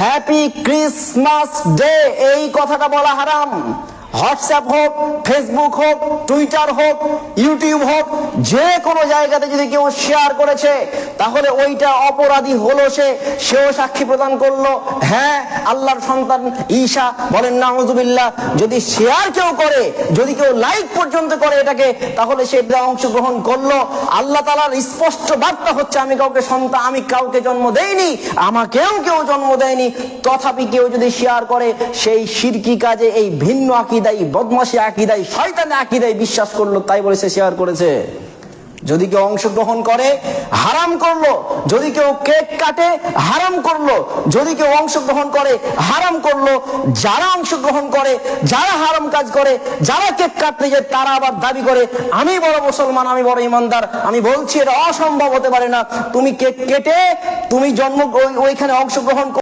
Happy Christmas day এই কথাটা বলা হারাম। হোয়াটসঅ্যাপ হোক, ফেসবুক হোক, টুইটার হোক, ইউটিউব হোক, যে কোনো জায়গাতে যদি কেউ শেয়ার করেছে তাহলে ওইটা অপরাধী হলো, সেও সাক্ষী প্রদান করলো। হ্যাঁ, আল্লাহর সন্তান ঈসা, বলেন নাউজুবিল্লাহ, যদি শেয়ার কেউ করে, যদি কেউ লাইক পর্যন্ত করে এটাকে, তাহলে সে অংশগ্রহণ করলো। আল্লাহ তাআলার স্পষ্ট বার্তা হচ্ছে, আমি কাউকে জন্ম দেইনি, আমাকেও কেউ জন্ম দেয়নি। তথাপি কেউ যদি শেয়ার করে, সেই শিরকি কাজে, এই ভিন্ন আকিদাই, বদমাশি আকিদাই, শয়তানি আকিদাই বিশ্বাস করলো, তাই বলে সে শেয়ার করেছে। যদি কেউ অংশগ্রহণ করে, হারাম করলো। যদি কেউ কেক কাটে, হারাম করলো। যদি কেউ অংশগ্রহণ করে, হারাম করলো। যারা অংশগ্রহণ করে, যারা হারাম কাজ করে, যারা কেক কাটতে যায়, তারা আবার দাবি করে আমি বড় মুসলমান, আমি বড় ইমানদার। আমি বলছি এটা অসম্ভব হতে পারে না। তুমি কেক কেটে তুমি ওইখানে অংশগ্রহণ